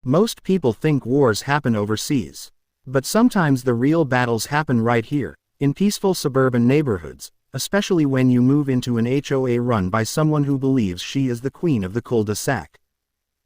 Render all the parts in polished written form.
Most people think wars happen overseas. But sometimes the real battles happen right here, in peaceful suburban neighborhoods, especially when you move into an HOA run by someone who believes she is the queen of the cul-de-sac.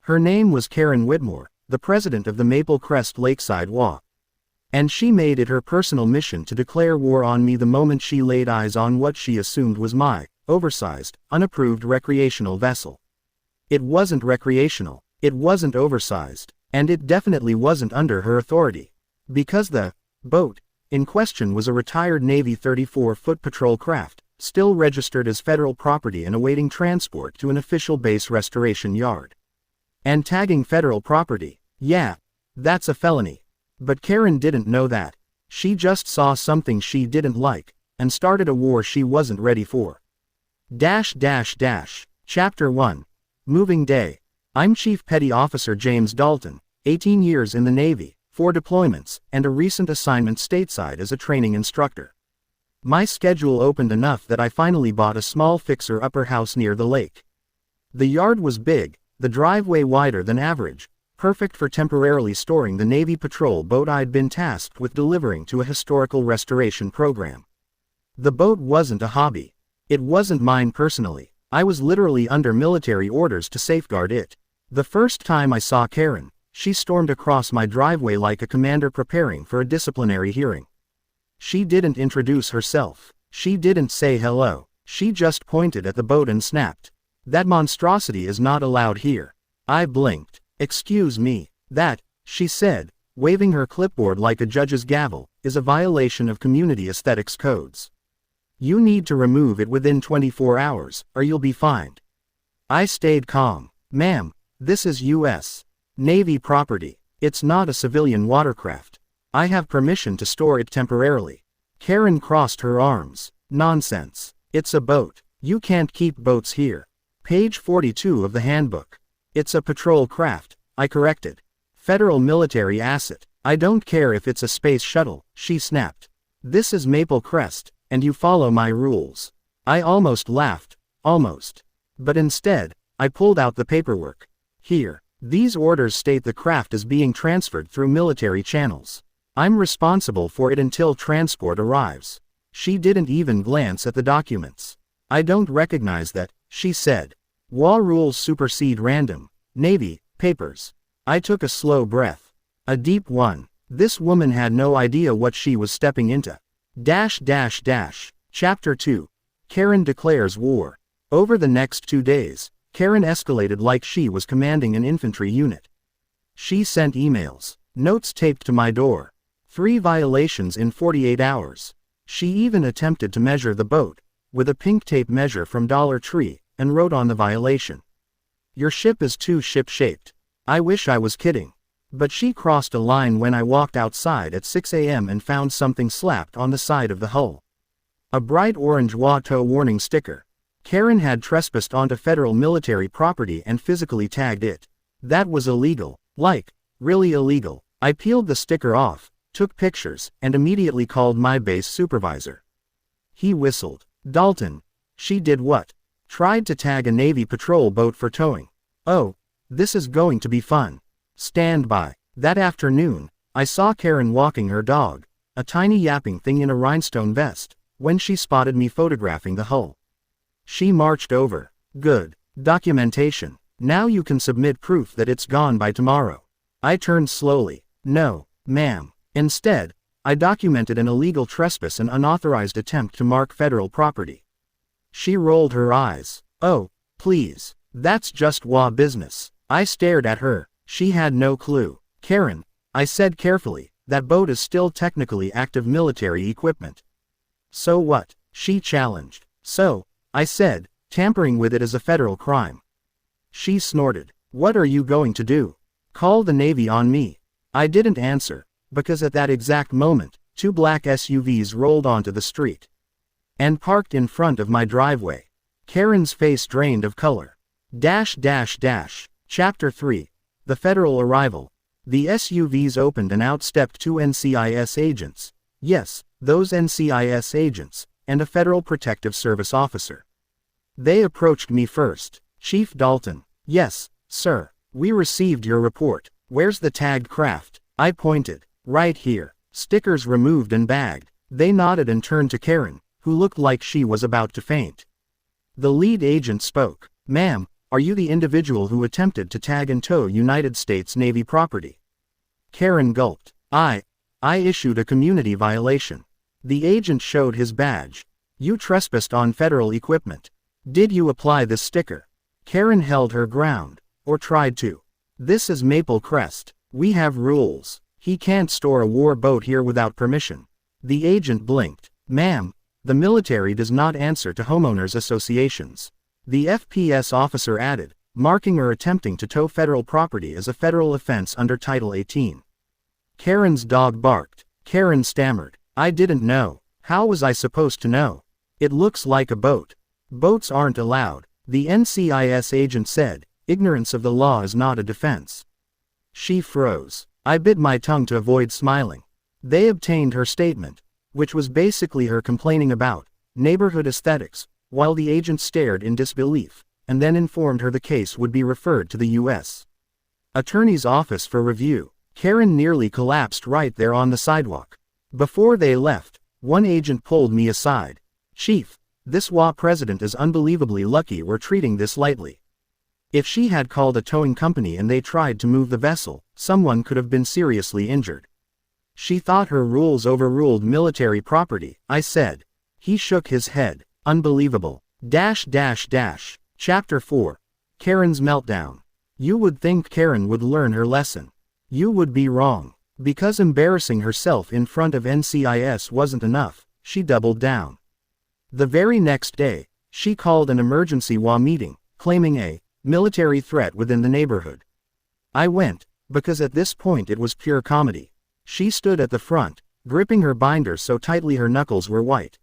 Her name was Karen Whitmore, the president of the Maple Crest Lakeside HOA. And she made it her personal mission to declare war on me the moment she laid eyes on what she assumed was my oversized, unapproved recreational vessel. It wasn't recreational, it wasn't oversized, and it definitely wasn't under her authority. Because the boat in question was a retired Navy 34-foot patrol craft, still registered as federal property and awaiting transport to an official base restoration yard. And tagging federal property, yeah, that's a felony. But Karen didn't know that. She just saw something she didn't like, and started a war she wasn't ready for. Chapter 1. Moving Day. I'm Chief Petty Officer James Dalton, 18 years in the Navy, 4 deployments, and a recent assignment stateside as a training instructor. My schedule opened enough that I finally bought a small fixer-upper house near the lake. The yard was big, the driveway wider than average, perfect for temporarily storing the Navy patrol boat I'd been tasked with delivering to a historical restoration program. The boat wasn't a hobby. It wasn't mine personally. I was literally under military orders to safeguard it. The first time I saw Karen, she stormed across my driveway like a commander preparing for a disciplinary hearing. She didn't introduce herself. She didn't say hello. She just pointed at the boat and snapped. "That monstrosity is not allowed here." I blinked. "Excuse me, that," she said, waving her clipboard like a judge's gavel, "is a violation of community aesthetics codes. You need to remove it within 24 hours, or you'll be fined." I stayed calm. "Ma'am, this is U.S. Navy property. It's not a civilian watercraft. I have permission to store it temporarily." Karen crossed her arms. "Nonsense. It's a boat. You can't keep boats here." Page 42 of the handbook. "It's a patrol craft," I corrected. "Federal military asset. I don't care if it's a space shuttle," she snapped. "This is Maple Crest, and you follow my rules." I almost laughed. Almost. But instead, I pulled out the paperwork. "Here. These orders state the craft is being transferred through military channels. I'm responsible for it until transport arrives." She didn't even glance at the documents. "I don't recognize that," she said. "WA rules supersede random Navy papers." I took a slow breath. A deep one. This woman had no idea what she was stepping into. Chapter 2. Karen declares war. Over the next 2 days, Karen escalated like she was commanding an infantry unit. She sent emails, notes taped to my door. 3 violations in 48 hours. She even attempted to measure the boat, with a pink tape measure from Dollar Tree, and wrote on the violation, "Your ship is too ship-shaped." I wish I was kidding. But she crossed a line when I walked outside at 6 a.m. and found something slapped on the side of the hull. A bright orange WA tow warning sticker. Karen had trespassed onto federal military property and physically tagged it. That was illegal. Like, really illegal. I peeled the sticker off, took pictures, and immediately called my base supervisor. He whistled. "Dalton. She did what? Tried to tag a Navy patrol boat for towing. Oh, this is going to be fun. Stand by." That afternoon, I saw Karen walking her dog, a tiny yapping thing in a rhinestone vest, when she spotted me photographing the hull. She marched over. "Good. Documentation. Now you can submit proof that it's gone by tomorrow." I turned slowly. "No, ma'am." Instead, I documented an illegal trespass and unauthorized attempt to mark federal property. She rolled her eyes. "Oh, please. That's just WA business." I stared at her. She had no clue. "Karen," I said carefully, "that boat is still technically active military equipment." "So what?" she challenged. "So," I said, "tampering with it is a federal crime." She snorted. "What are you going to do? Call the Navy on me?" I didn't answer, because at that exact moment, 2 black SUVs rolled onto the street and parked in front of my driveway. Karen's face drained of color. Chapter 3. The federal arrival. The SUVs opened and out stepped 2 NCIS agents. Yes, those NCIS agents, and a Federal Protective Service officer. They approached me first. "Chief Dalton." "Yes, sir. We received your report. Where's the tagged craft? I pointed. Right here. Stickers removed and bagged. They nodded and turned to Karen, who looked like she was about to faint. The lead agent spoke. Ma'am, are you the individual who attempted to tag and tow United States Navy property? Karen gulped. I issued a community violation. The agent showed his badge. You trespassed on federal equipment. Did you apply this sticker? Karen held her ground. Or tried to. This is Maple Crest. We have rules. He can't store a war boat here without permission. The agent blinked. Ma'am, the military does not answer to homeowners associations. The FPS officer added, marking her attempting to tow federal property as a federal offense under Title 18. Karen's dog barked. Karen stammered. I didn't know. How was I supposed to know? It looks like a boat. Boats aren't allowed. The NCIS agent said, ignorance of the law is not a defense. She froze. I bit my tongue to avoid smiling. They obtained her statement, which was basically her complaining about neighborhood aesthetics, while the agent stared in disbelief, and then informed her the case would be referred to the U.S. Attorney's office for review. Karen nearly collapsed right there on the sidewalk. Before they left, one agent pulled me aside. Chief, this HOA president is unbelievably lucky we're treating this lightly. If she had called a towing company and they tried to move the vessel, someone could have been seriously injured. She thought her rules overruled military property, I said. He shook his head. Unbelievable. Chapter 4. Karen's meltdown. You would think Karen would learn her lesson. You would be wrong. Because embarrassing herself in front of NCIS wasn't enough, she doubled down. The very next day, she called an emergency HOA meeting, claiming a military threat within the neighborhood. I went, because at this point it was pure comedy. She stood at the front, gripping her binder so tightly her knuckles were white.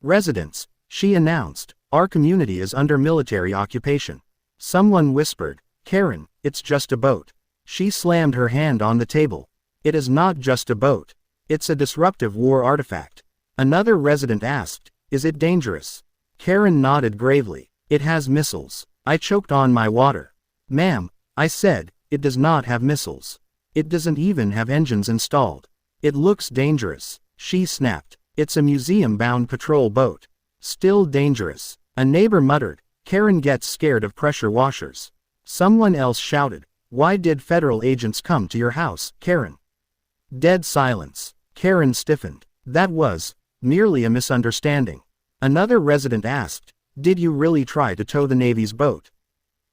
Residents, she announced, our community is under military occupation. Someone whispered, Karen, it's just a boat. She slammed her hand on the table. It is not just a boat. It's a disruptive war artifact. Another resident asked, is it dangerous? Karen nodded gravely. It has missiles. I choked on my water. Ma'am, I said, it does not have missiles. It doesn't even have engines installed. It looks dangerous. She snapped. It's a museum-bound patrol boat. Still dangerous. A neighbor muttered, Karen gets scared of pressure washers. Someone else shouted, why did federal agents come to your house, Karen? Dead silence. Karen stiffened. That was merely a misunderstanding. Another resident asked, did you really try to tow the Navy's boat?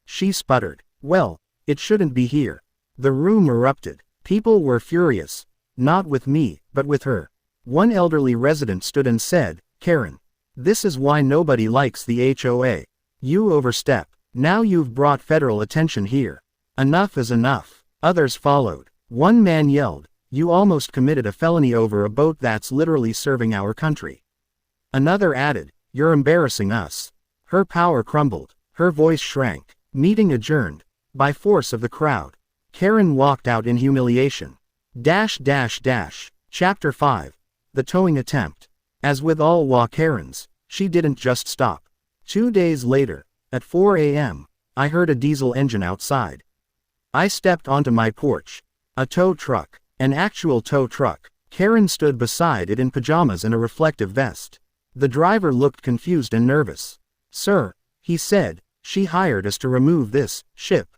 She sputtered. Well, it shouldn't be here. The room erupted. People were furious. Not with me, but with her. One elderly resident stood and said, Karen, this is why nobody likes the HOA. You overstep. Now you've brought federal attention here. Enough is enough. Others followed. One man yelled, you almost committed a felony over a boat that's literally serving our country. Another added, you're embarrassing us. Her power crumbled. Her voice shrank. Meeting adjourned. By force of the crowd. Karen walked out in humiliation. Chapter 5. The towing attempt. As with all HOA Karens, she didn't just stop. 2 days later, at 4 a.m., I heard a diesel engine outside. I stepped onto my porch. A tow truck. An actual tow truck. Karen stood beside it in pajamas and a reflective vest. The driver looked confused and nervous. Sir, he said, she hired us to remove this ship.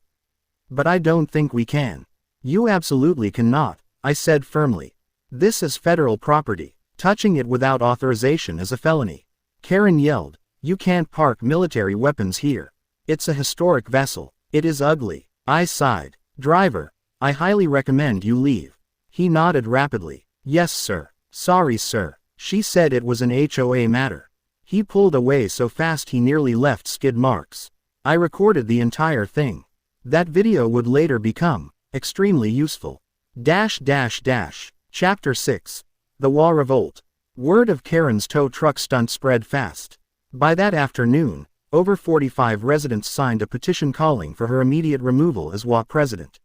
But I don't think we can. You absolutely cannot, I said firmly. This is federal property. Touching it without authorization is a felony. Karen yelled, you can't park military weapons here. It's a historic vessel. It is ugly. I sighed. Driver, I highly recommend you leave. He nodded rapidly. Yes, sir. Sorry, sir. She said it was an HOA matter. He pulled away so fast he nearly left skid marks. I recorded the entire thing. That video would later become extremely useful. Chapter 6. The HOA Revolt. Word of Karen's tow truck stunt spread fast. By that afternoon, over 45 residents signed a petition calling for her immediate removal as HOA president.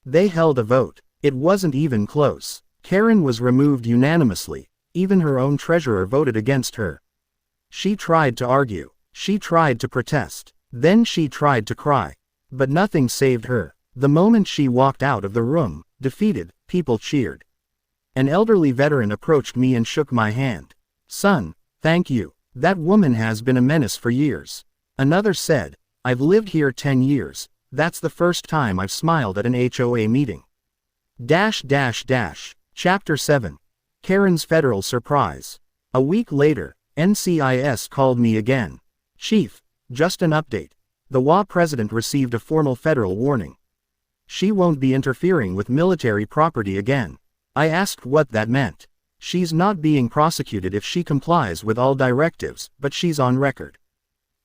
They held a vote. It wasn't even close. Karen was removed unanimously. Even her own treasurer voted against her. She tried to argue. She tried to protest. Then she tried to cry. But nothing saved her. The moment she walked out of the room, defeated, people cheered. An elderly veteran approached me and shook my hand. "Son, thank you. That woman has been a menace for years." Another said, "I've lived here 10 years. That's the first time I've smiled at an HOA meeting." Chapter 7. Karen's Federal Surprise. A week later, NCIS called me again. "Chief, just an update. The HOA president received a formal federal warning. She won't be interfering with military property again." I asked what that meant. "She's not being prosecuted if she complies with all directives, but she's on record."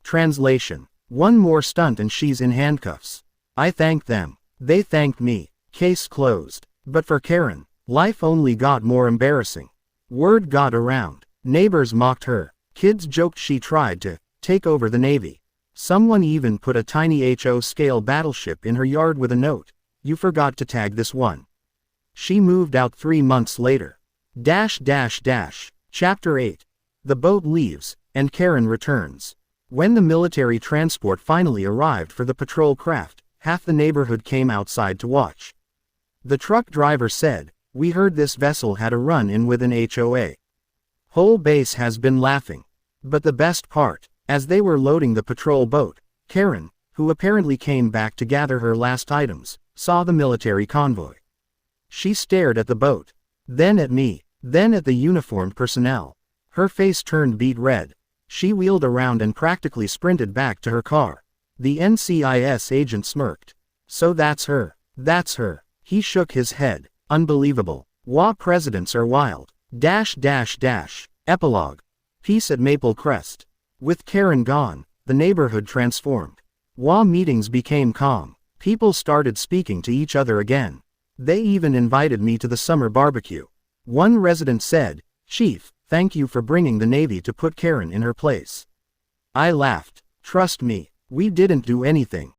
Translation: "One more stunt and she's in handcuffs." I thanked them. They thanked me. Case closed. But for Karen, life only got more embarrassing. Word got around. Neighbors mocked her. Kids joked she tried to take over the Navy. Someone even put a tiny HO-scale battleship in her yard with a note, "You forgot to tag this one." She moved out 3 months later. Chapter 8. The boat leaves, and Karen returns. When the military transport finally arrived for the patrol craft, half the neighborhood came outside to watch. The truck driver said, "We heard this vessel had a run-in with an HOA." Whole base has been laughing. But the best part, as they were loading the patrol boat, Karen, who apparently came back to gather her last items, saw the military convoy. She stared at the boat, then at me, then at the uniformed personnel. Her face turned beet red. She wheeled around and practically sprinted back to her car. The NCIS agent smirked. "So that's her. That's her." He shook his head. "Unbelievable. HOA presidents are wild." Epilogue. Peace at Maple Crest. With Karen gone, the neighborhood transformed. HOA meetings became calm. People started speaking to each other again. They even invited me to the summer barbecue. One resident said, "Chief, thank you for bringing the Navy to put Karen in her place." I laughed. "Trust me, we didn't do anything.